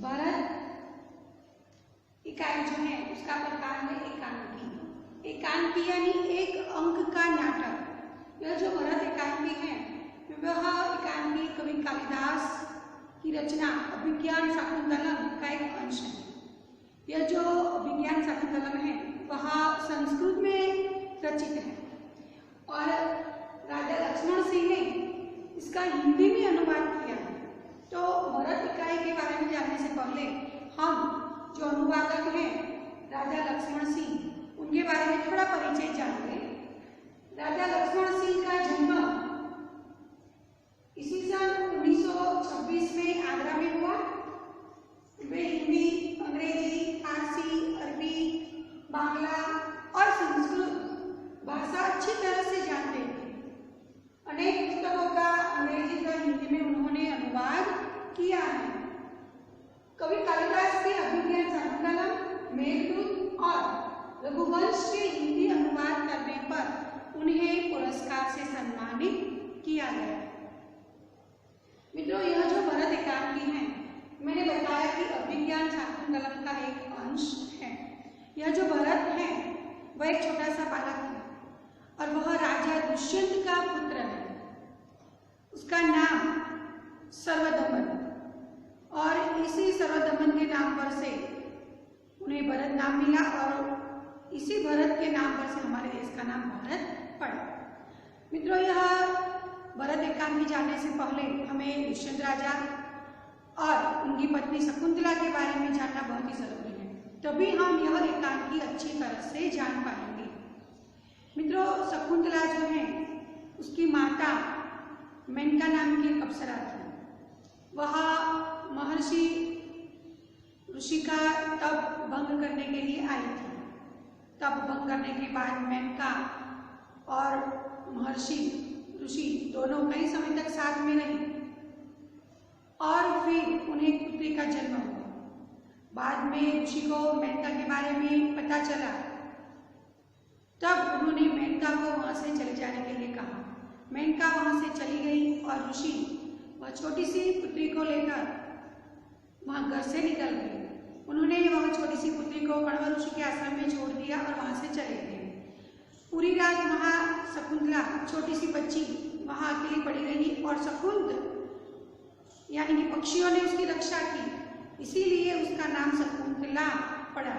भरत इकाई जो है उसका प्रकार है एकांकी। एकांकी यानी एक अंक का नाटक। यह जो भरत एकांकी है वह एकांकी कवि कालिदास की रचना अभिज्ञान शाकुंतलम का एक अंश है। यह जो अभिज्ञान शाकुंतलम है वह संस्कृत में रचित है और राजा लक्ष्मण सिंह ने इसका हिंदी में अनुवाद किया है। तो भरत इकाई के बारे में जानने से पहले हम जो अनुवादक हैं राजा लक्ष्मण सिंह उनके बारे में थोड़ा परिचय जानते हैं। राजा लक्ष्मण सिंह का जन्म इसी सन 1926 में आगरा में हुआ। वे हिंदी, अंग्रेजी, फारसी, अरबी, बांग्ला और संस्कृत भाषा अच्छी तरह से जानते थे। अनेक पुस्तकों का अंग्रेजी का हिंदी में उन्होंने अनुवाद किया है। कवि कालिदास के अभिज्ञान शाकुंतलम, मेघदूत और रघुवंश के हिंदी अनुवाद करने पर उन्हें पुरस्कार से सम्मानित किया गया। मित्रों, यह जो भरत एकांकी है मैंने बताया कि अभिज्ञान शाकुंतलम का एक अंश है। यह जो भरत है वह एक छोटा सा बालक है और वह राजा दुष्यंत का पुत्र है। उसका नाम सर्वदमन और इसी सर्वदमन के नाम पर से उन्हें भरत नाम मिला और इसी भरत के नाम पर से हमारे देश का नाम भारत पड़ा। मित्रों, यह भरत एकांकी जानने से पहले हमें दुष्यंत राजा और उनकी पत्नी शकुंतला के बारे में जानना बहुत ही जरूरी है, तभी हम यह एकांकी अच्छी तरह से जान पाएंगे। मित्रों, शकुंतला जो है उसकी माता मेनका नाम की एक अप्सरा थी। वह महर्षि ऋषि का तप भंग करने के लिए आई थी। तप भंग करने के बाद मेनका और महर्षि ऋषि दोनों कई समय तक साथ में रही और फिर उन्हें एक पुत्री का जन्म हुआ। बाद में ऋषि को मेनका के बारे में पता चला, तब उन्होंने मेनका को वहां से चले जाने के लिए कहा। मेनका वहां से चली गई और ऋषि वह छोटी सी पुत्री को लेकर वहां घर से निकल गए। उन्होंने वह छोटी सी पुत्री को कण्व ऋषि के आश्रम में छोड़ दिया और वहां से चले गए। पूरी रात वहां शकुंतला छोटी सी बच्ची वहां अकेली पड़ी रही और शकुंत यानी कि पक्षियों ने उसकी रक्षा की, इसीलिए उसका नाम शकुंतला पड़ा।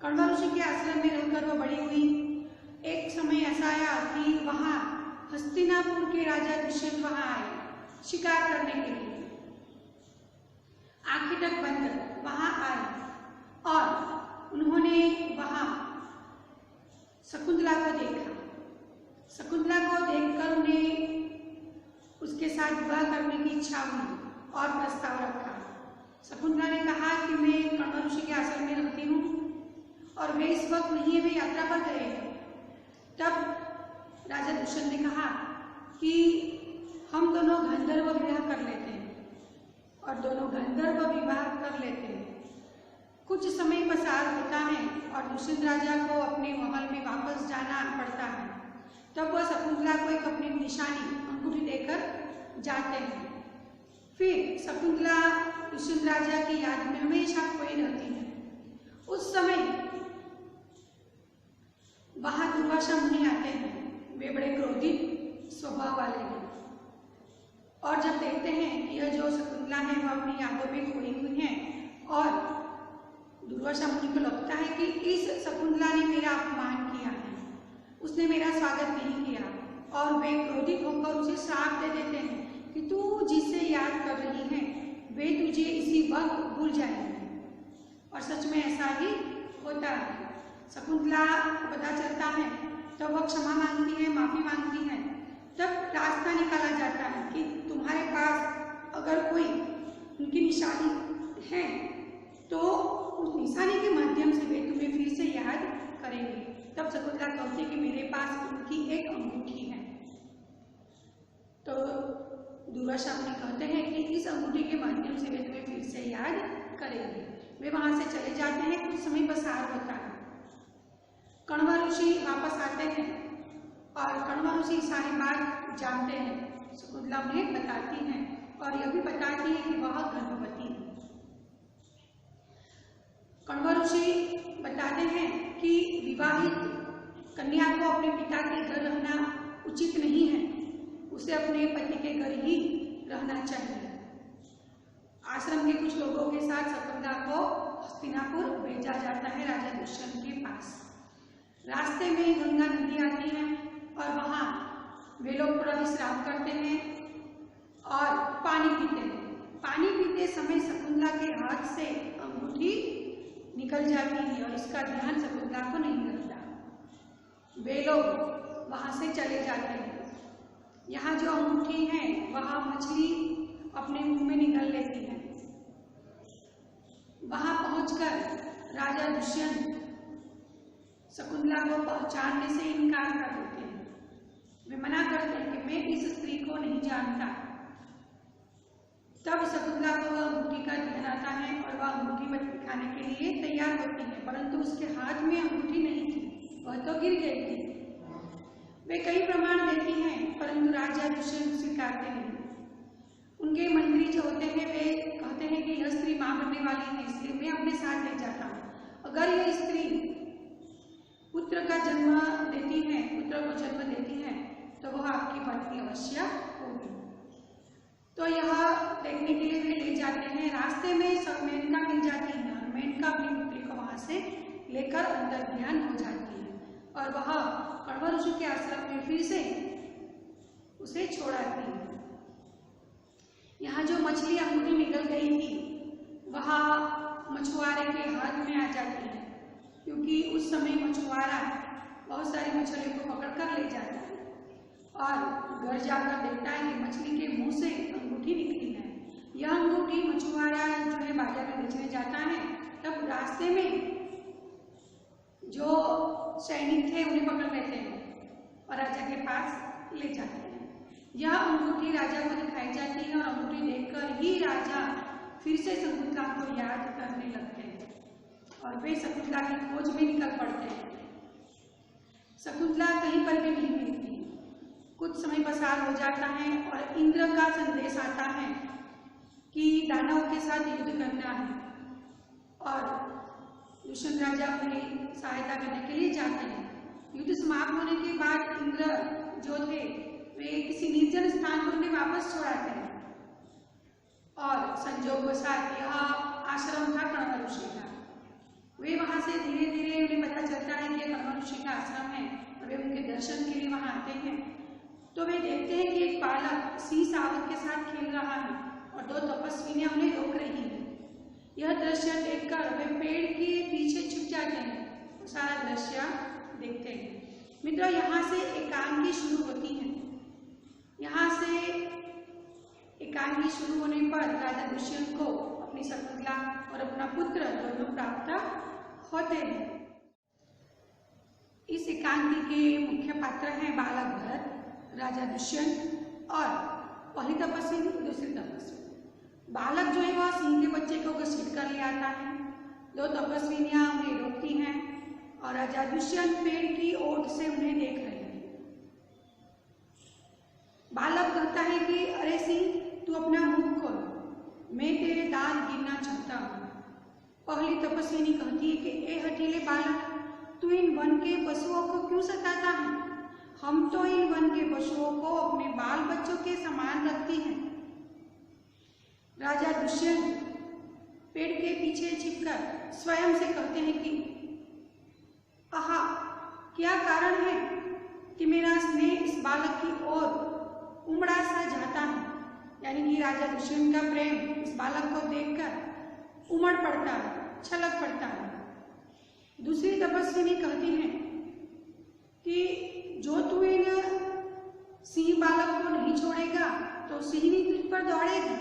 कण्व ऋषि के आश्रम में रहकर वह बड़ी हुई। एक समय ऐसा आया कि वहां हस्तिनापुर के राजा दुष्यंत वहां आए शिकार करने के लिए। आखिटक बंदर वहां आए और उन्होंने वहां शकुंतला को देखा। शकुंतला को देखकर उन्हें उसके साथ विवाह करने की इच्छा हुई और प्रस्ताव रखा। शकुंतला ने कहा कि मैं कण्व ऋषि के आश्रम में रहती हूँ और वे इस वक्त नहीं है, वे यात्रा पर गए हैं। तब राजा दुष्यंत ने कहा कि हम दोनों गंधर्व विवाह कर लेते हैं और दोनों गंधर्व विवाह कर लेते हैं। कुछ समय पसार होता है और दुष्यंत राजा को अपने महल में वापस जाना पड़ता है। तब वह शकुंतला को एक अपनी निशानी अंगूठी देकर जाते हैं। फिर शकुंतला दुष्यंत राजा की याद में हमेशा खोई रहती है। उस समय वहां दुर्वासा मुनि आते हैं। वे बड़े क्रोधित स्वभाव वाले हैं और जब देखते हैं कि यह जो शकुंतला है वह अपनी यादों में खोई हुई है और दुर्वासा मुनि को लगता है कि इस शकुंतला ने मेरा अपमान किया है, उसने मेरा स्वागत नहीं किया और वे क्रोधित होकर उसे श्राप दे देते हैं कि तू जिसे याद कर रही है वे तुझे इसी वक्त भूल जाएंगे। और सच में ऐसा ही होता है। शकुंतला को पता चलता है तब वह क्षमा मांगती है, माफी मांगती है। तब रास्ता निकाला जाता है कि तुम्हारे पास अगर कोई उनकी निशानी है तो उस निशानी के माध्यम से वे तुम्हें फिर से याद करेंगे। तब शकुंतला कहती है कि मेरे पास उनकी एक अंगूठी है। तो दुर्वासा मुनि कहते हैं कि इस अंगूठी के माध्यम से वे तुम्हें फिर से याद करेंगे। वे वहां से चले जाते हैं। कुछ समय पसार होता है। कण्व ऋषि वापस आते हैं और कण्व ऋषि सारी बात जानते हैं। शकुंतला उन्हें बताती हैं और यह भी बताती है कि वह गर्भवती है। ऋषि बताते हैं कि विवाहित कन्या को अपने पिता के घर रहना उचित नहीं है, उसे अपने पति के घर ही रहना चाहिए। आश्रम के कुछ लोगों के साथ शकुंतला को हस्तिनापुर भेजा जाता है राजा दुष्यंत के पास। रास्ते में गंगा नदी आती है और वहाँ वे लोग थोड़ा विश्राम करते हैं और पानी पीते हैं। पानी पीते समय शकुंतला के हाथ से अंगूठी निकल जाती है और इसका ध्यान शकुंतला को नहीं रहता। वे लोग वहाँ से चले जाते हैं। यहाँ जो अंगूठी है वहाँ मछली अपने मुंह में निकल लेती है। वहाँ पहुंचकर राजा दुष्यंत शकुंतला को पहचानने से इनकार कर देते हैं। वे मना करते हैं कि मैं इस स्त्री को नहीं जानता। तब शकुंतला को वह अंगूठी का ध्यान आता है और वह अंगूठी में दिखाने के लिए तैयार होती है, परंतु उसके हाथ में अंगूठी नहीं थी, वह तो गिर गई थी। वे कई प्रमाण देती हैं, परंतु राजा दुष्यंत स्वीकारते नहीं। उनके मंत्री जो होते हैं वे कहते हैं कि यह स्त्री मां बनने वाली है, इसलिए मैं अपने साथ ले जाता हूँ। अगर यह स्त्री पुत्र का जन्म देती है, पुत्र को जन्म देती है, तो वह आपकी पत्नी अवश्य होगी। तो यह देखने के लिए वे ले जाते हैं। रास्ते में सब मेनका मिल जाती है और मेनका अपनी पुत्री को वहां से लेकर अंदर ध्यान हो जाती है और वह कण्व ऋषि के आश्रम में फिर से उसे छोड़ाती है। यहाँ जो मछली अंगूठी निकल गई थी वह मछुआरे के हाथ में आ जाती है, क्योंकि उस समय मछुआरा बहुत सारी मछलियों को पकड़ कर ले जाता है और घर जाकर देखता है कि मछली के मुंह से अंगूठी निकली है। यह अंगूठी मछुआरा जो है बाजार में बेचने जाता है, तब रास्ते में जो सैनिक थे उन्हें पकड़ लेते हैं और राजा के पास ले जाते हैं। यह अंगूठी राजा को दिखाई जाती है और अंगूठी देखकर ही राजा फिर से शकुंतला को याद करने लगते हैं और वे शकुंतला की खोज में निकल पड़ते हैं। शकुंतला कहीं पर भी नहीं मिलती। कुछ समय पसार हो जाता है और इंद्र का संदेश आता है कि दानव के साथ युद्ध करना है और दुष्यंत राजा अपनी सहायता करने के लिए जाते हैं। युद्ध समाप्त होने के बाद इंद्र जो थे वे किसी निर्जन स्थान पर उन्हें वापस छोड़ाते हैं और संजोगवशात यह आश्रम था कण्व ऋषि का। वे वहां से धीरे धीरे उन्हें पता चलता है कि कण्व ऋषि का आश्रम है और वे उनके दर्शन के लिए वहां आते हैं। तो वे देखते हैं कि एक बालक सिंह सावक के साथ खेल रहा है और दो तपस्विनियां उन्हें रोक रही हैं। यह दृश्य देखकर वे पेड़ के पीछे छुप जाते हैं और सारा दृश्य देखते हैं। मित्रों, यहाँ से एकांकी शुरू होती है। यहाँ से एकांकी शुरू होने पर राजा दुष्यंत को अपनी शकुंतला और अपना पुत्र दोनों प्राप्त होते हैं। इस एकांकी के मुख्य पात्र हैं बालक भरत, राजा दुष्यंत और पहली तपस्विनी दूसरी तपस्विनी। बालक जो है वह सिंह के बच्चे को घसीट कर ले आता है। दो तपस्विनियां उन्हें रोकती हैं और राजा दुष्यंत पेड़ की ओट से उन्हें देख रहे हैं। बालक कहता है कि अरे सिंह, तू अपना मुख खोल, मैं तेरे दांत गिनना चाहता हूँ। पहली तपस्विनी कहती है कि ए हठीले बालक, तू इन वन के पशुओं को क्यों सताता है? हम तो इन वन के पशुओं को अपने बाल बच्चों के समान रखती हैं। राजा दुष्यंत पेड़ के पीछे छिपकर स्वयं से कहते हैं कि आहा, क्या कारण है कि मेरा स्नेह इस बालक की ओर उमड़ा सा जाता है। यानी कि राजा दुष्यंत का प्रेम इस बालक को देखकर उमड़ पड़ता है, छलक पड़ता है। दूसरी तपस्विनी कहती है कि जो तू इन सिंह बालक को नहीं छोड़ेगा तो सिंहनी तुझ पर दौड़ेगी।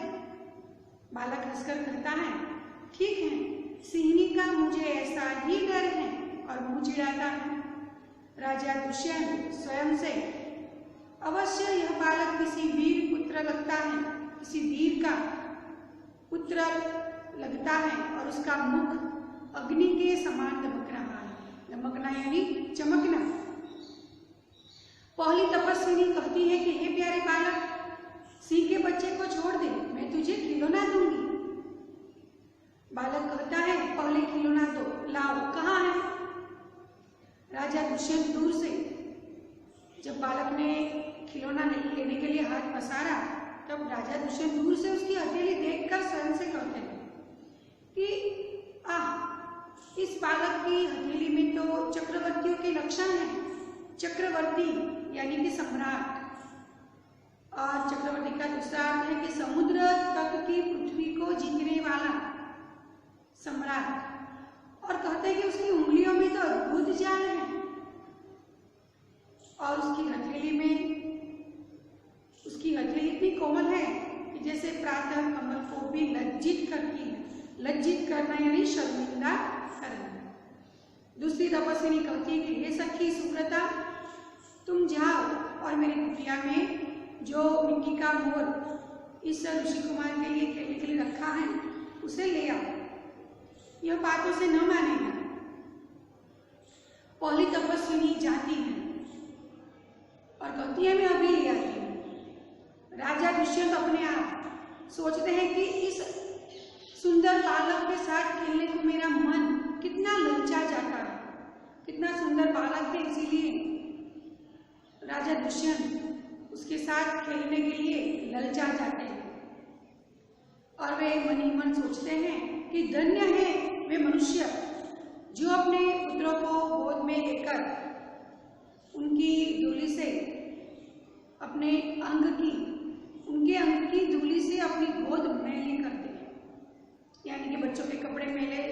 बालक हंसकर कहता है, ठीक है, सिंहनी का मुझे ऐसा ही डर है, और मुंह चिढ़ाता है। राजा दुष्यंत स्वयं से अवश्य यह बालक किसी वीर पुत्र लगता है, किसी वीर का पुत्र लगता है और उसका मुख अग्नि के समान दमक रहा है। दमकना यानी चमकना। पहली तपस्विनी कहती है कि हे प्यारे बालक, सिंह के बच्चे को छोड़ दे, मैं तुझे खिलौना दूंगी। बालक कहता है, पहले खिलौना दो, लाओ राजा दुष्यंत दूर से जब बालक ने खिलौना लेने के लिए हाथ पसारा, तब राजा दुष्यंत दूर से उसकी हथेली देखकर स्वयं से कहते हैं कि इस बालक की हथेली में तो चक्रवर्तियों के लक्षण हैं। चक्रवर्ती यानी कि सम्राट, और चक्रवर्ती का दूसरा अर्थ है कि समुद्र तक की पृथ्वी को जीतने वाला सम्राट। और कहते हैं कि उसकी उंगलियों में तो अद्भुत जाल है, और उसकी हथेली इतनी कोमल है कि जैसे प्रातः कमल को भी लज्जित करती है। लज्जित करना यानी शर्मिंदा करना। दूसरी तपस्विनी कहती है कि हे सखी सुव्रता, तुम जाओ और मेरी कुटिया में जो मिट्टी का मोर इस ऋषि कुमार के लिए खेलने के लिए रखा है उसे ले आओ। यह बातों से न मानेगा। पहली तपस्विनी जाती है और कहती है मैं अभी ले आती हूँ। राजा दुष्यंत अपने आप सोचते हैं कि इस सुंदर बालक के साथ खेलने को मेरा मन कितना ललचा जाता है। कितना सुंदर बालक है, इसीलिए राजा दुष्यंत उसके साथ खेलने के लिए ललचा जाते हैं। और वे मन ही मन सोचते हैं कि धन्य है वे मनुष्य जो अपने पुत्रों को गोद में लेकर उनकी धूली से उनके अंग की धूली से अपनी गोद मैली करते हैं। यानी कि बच्चों के कपड़े मैले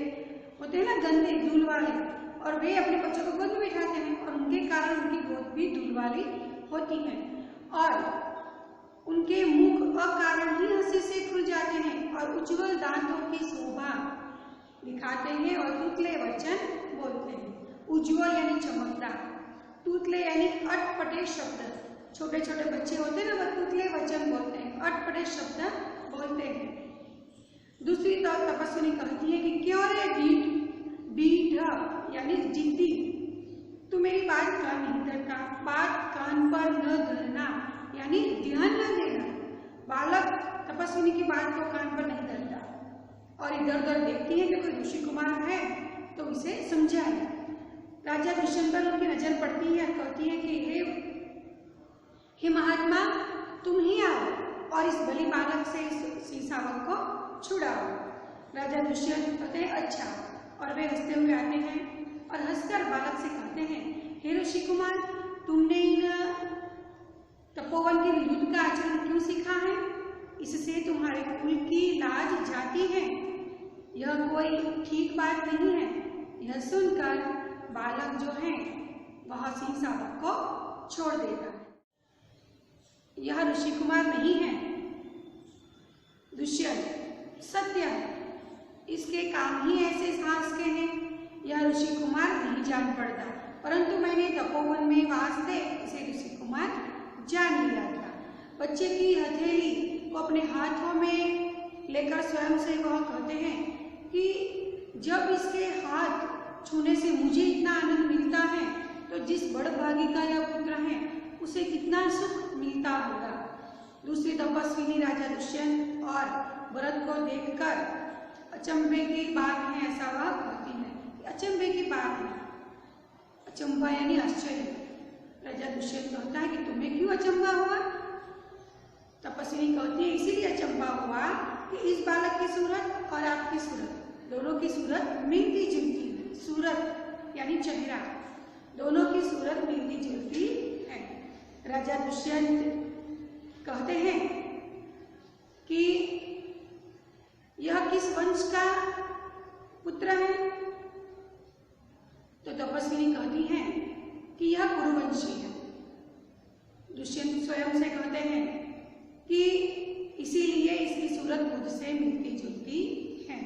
होते हैं ना, गंदे धूल वाले, और वे अपने बच्चों को गोद में बिठाते हैं और उनके कारण उनकी गोद भी धूल वाली होती है। और उनके मुख अकारण ही हंसी से खुल जाते हैं और उज्ज्वल दांतों की शोभा दिखाते हैं और तुतले वचन बोलते हैं। उज्ज्वल यानी चमकदार, तुतले यानी अटपटे शब्द। छोटे छोटे बच्चे होते हैं ना, वह तुतले वचन बोलते हैं, अटपटे शब्द बोलते हैं। दूसरी तपस्विनी कहती है कि क्यों रे ढीठ यानी जिद्दी, तू मेरी बात कान नहीं धरता। बात कान पर न धरना यानी ध्यान न देना। बालक तपस्विनी की बात को कान पर नहीं धरता और इधर उधर देखती है कि कोई ऋषि कुमार है तो उसे समझाए। राजा दुष्यंत पर उनकी नजर पड़ती है, कहती है कि हे महात्मा, तुम ही आओ और इस बलि बालक से इस शावक को छुड़ाओ। राजा दुष्यंत कहते हैं अच्छा, और वे हंसते हुए आते हैं और हंसकर बालक से कहते हैं हे ऋषि कुमार, तुमने इन तपोवन के विरुद्ध का आचरण क्यों सीखा है? इससे तुम्हारे कुल की लाज जाती है। यह कोई ठीक बात नहीं है। यह सुनकर बालक जो है वह सिंह शावक को छोड़ देगा। यह ऋषि कुमार नहीं है दुष्यंत, सत्य है। इसके काम ही ऐसे साहस के हैं। यह ऋषि कुमार नहीं जान पड़ता, परंतु मैंने तपोवन में वास्ते इसे ऋषि कुमार जान लिया था। बच्चे की हथेली को अपने हाथों में लेकर स्वयं से वह कहते हैं कि जब इसके हाथ छूने से मुझे इतना आनंद मिलता है तो जिस बड़भागी का यह पुत्र है उसे कितना सुख मिलता होगा। दूसरी तपस्विनी राजा दुष्यंत और भरत को देखकर अचंभे की बात है ऐसा वह कहती है। अचंभे की बात है, अचंभा यानी आश्चर्य। राजा दुष्यंत कहता है कि तुम्हें क्यों अचंभा हुआ? तपस्विनी कहती है इसीलिए अचंभा हुआ कि इस बालक की सूरत और आपकी सूरत, दोनों की सूरत मिलती जुलती है। सूरत यानी चेहरा, दोनों की सूरत मिलती जुलती है। राजा दुष्यंत कहते हैं कि यह किस वंश का पुत्र है? तो तपस्विनी कहती है कि यह कुरुवंशी है। दुष्यंत स्वयं से कहते हैं कि इसीलिए इसकी सूरत मुझसे मिलती जुलती है।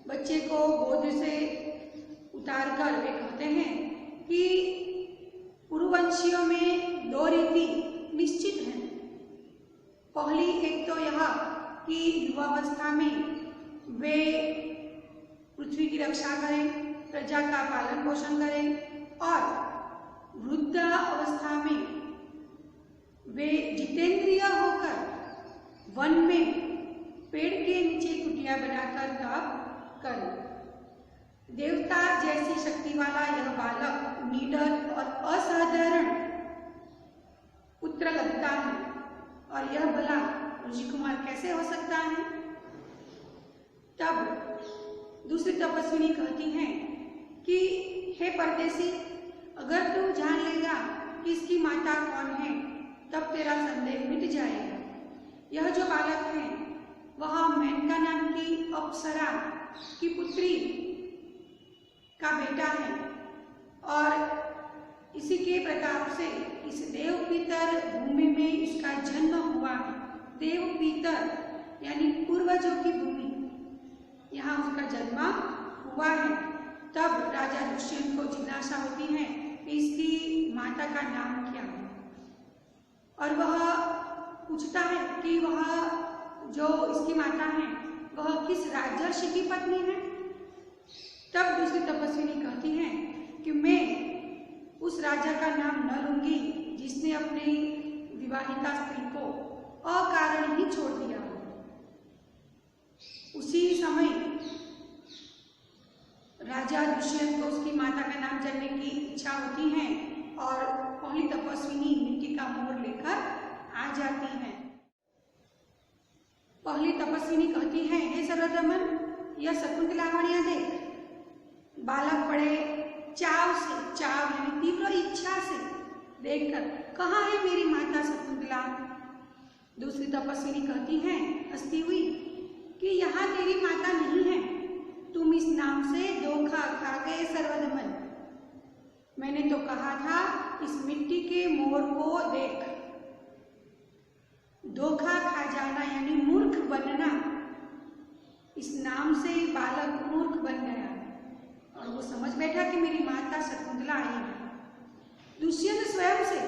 बच्चे को गोद से उतारकर वे कहते हैं कि कुरुवंशियों में दो रीति निश्चित है। पहली एक तो यह कि युवावस्था में वे पृथ्वी की रक्षा करें, प्रजा का पालन पोषण करें, और वृद्ध अवस्था में वे जितेंद्रिय होकर वन में पेड़ के नीचे कुटिया बनाकर तप करें। देवता जैसी शक्ति वाला यह बालक निडर और असाधारण पुत्र लगता है, और यह भला ऋषि कुमार कैसे हो सकता है? तब दूसरी तपस्विनी कहती हैं कि हे परदेसी, अगर तू जान लेगा कि इसकी माता कौन है तब तेरा संदेह मिट जाएगा। यह जो बालक है वह मेनका नाम की अप्सरा की पुत्री का बेटा है, और इसी के प्रताप से इस देवपीतर भूमि में इसका जन्म हुआ है। देवपीतर यानी पूर्वजों की भूमि, यहाँ उसका जन्म हुआ है। तब राजा दुष्यंत को जिज्ञासा होती है कि इसकी माता का नाम क्या है, और वह पूछता है कि वह जो इसकी माता है वह किस राजर्षि की पत्नी है। तब दूसरी तपस्विनी कहती है कि मैं उस राजा का नाम न लूंगी जिसने अपनी विवाहिता स्त्री को अकारण ही छोड़ दिया हो। उसी समय राजा दुष्यंत को उसकी माता का नाम जानने की इच्छा होती है, और पहली तपस्विनी मिट्टी का मोर लेकर आ जाती है। पहली तपस्विनी कहती है, हे सर्वदमन, यह शकुंतलावणियां देख। बालक बड़े चाव यानी तीव्र इच्छा से देखकर, कहाँ है मेरी माता शकुंतला? दूसरी तपस्विनी कहती है हंसती हुई कि यहाँ तेरी माता नहीं है, तुम इस नाम से धोखा खा गए सर्वदमन। मैंने तो कहा था इस मिट्टी के मोर को देख। धोखा खा जाना यानी मूर्ख बनना, इस नाम से बालक मूर्ख बन गया और वो समझ बैठा कि मेरी माता शकुंतला आई है। दुष्यंत स्वयं से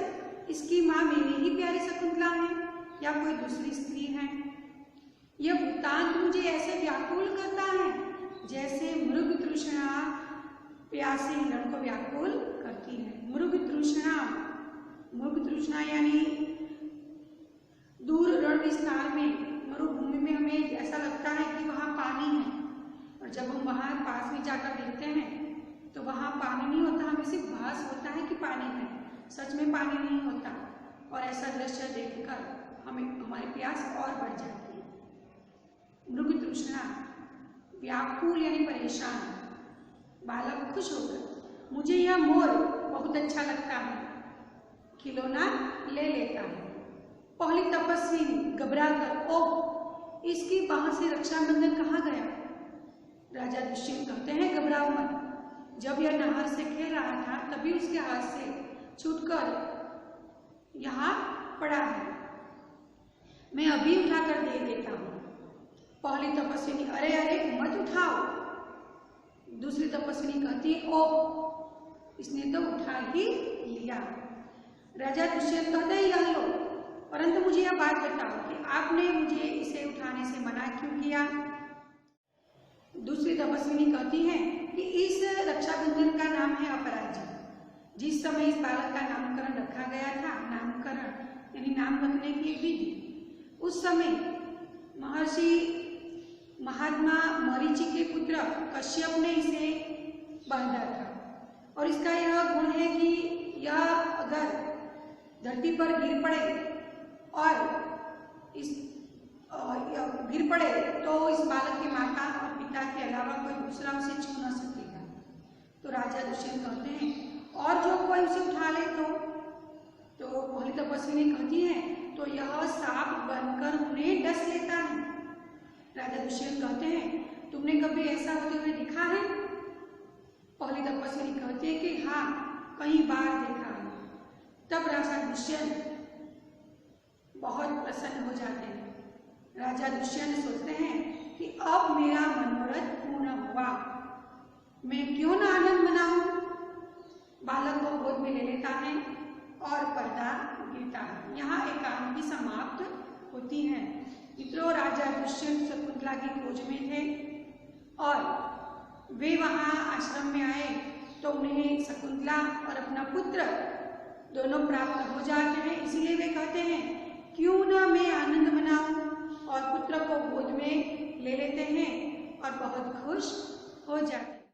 इसकी माँ मेरी ही प्यारी शकुंतला है या कोई दूसरी स्त्री है? यह वृत्तांत मुझे ऐसे व्याकुल करता है जैसे मृग तृष्णा प्यासे हिरण को व्याकुल करती है। मृग तृष्णा यानी दूर रण विस्तार में, मरुभूमि में हमें ऐसा लगता है कि वहाँ पानी है, और जब हम वहाँ पास में जाकर देखते हैं तो वहाँ पानी नहीं होता, हमें सिर्फ भास होता है कि पानी है, सच में पानी नहीं होता। और ऐसा दृश्य देखकर हमें हमारी प्यास और बढ़ जाती है। मृग तृष्णा, व्याकुल यानी परेशान। बालक खुश होकर, मुझे यह मोर बहुत अच्छा लगता है, खिलौना ले लेता है। पहली तपस्वी घबराकर, ओह, इसकी बाह से रक्षाबंधन कहाँ गया? राजा दुष्यंत कहते हैं, घबराओ मत, जब यह नहर से खेल रहा था तभी उसके हाथ से छूटकर यहाँ पड़ा है, मैं अभी उठाकर दे देता हूँ। पहली तपस्विनी, अरे अरे मत उठाओ। दूसरी तपस्विनी कहती है, ओ, इसने तो उठा ही लिया। राजा दुष्यंत कहते हैं, यह लो, परंतु मुझे यह बात बताओ कि आपने मुझे इसे उठाने से मना क्यों किया? दूसरी तपस्विनी कहती है कि इस रक्षाबंधन का नाम है अपराजित। जिस समय इस बालक का नामकरण रखा गया था, नामकरण यानी नाम रखने की विधि, उस समय महर्षि महात्मा मरीचि के पुत्र कश्यप ने इसे बांधा था, और इसका यह गुण है कि यह अगर धरती पर गिर पड़े और गिर पड़े तो इस बालक की माता और पिता के अलावा कोई दूसरा उसे छू न सकेगा। तो राजा दुष्यंत कहते हैं, और जो कोई उसे उठा ले तो पहली तपस्विनी कहती है, तो यह सांप बनकर उन्हें डस लेता है। राजा दुष्यंत कहते हैं, तुमने कभी ऐसा होते हुए देखा है? पहली तपस्विनी कहती है कि हाँ, कई बार देखा है। तब राजा दुष्यंत बहुत प्रसन्न हो जाते हैं। राजा दुष्यंत सोचते हैं कि अब मेरा मनोरथ पूर्ण हुआ, मैं क्यों ना आनंद मनाऊं। बालक को गोद में ले लेता है और पर्दा गिरता है। यहाँ एकांकी समाप्त होती है। मित्रों, राजा दुष्यंत शकुंतला की खोज में थे और वे वहाँ आश्रम में आए तो उन्हें शकुंतला और अपना पुत्र दोनों प्राप्त हो जाते हैं। इसलिए वे कहते हैं, क्यों ना मैं आनंद मनाऊं, और पुत्र को गोद में ले लेते हैं और बहुत खुश हो जाते हैं।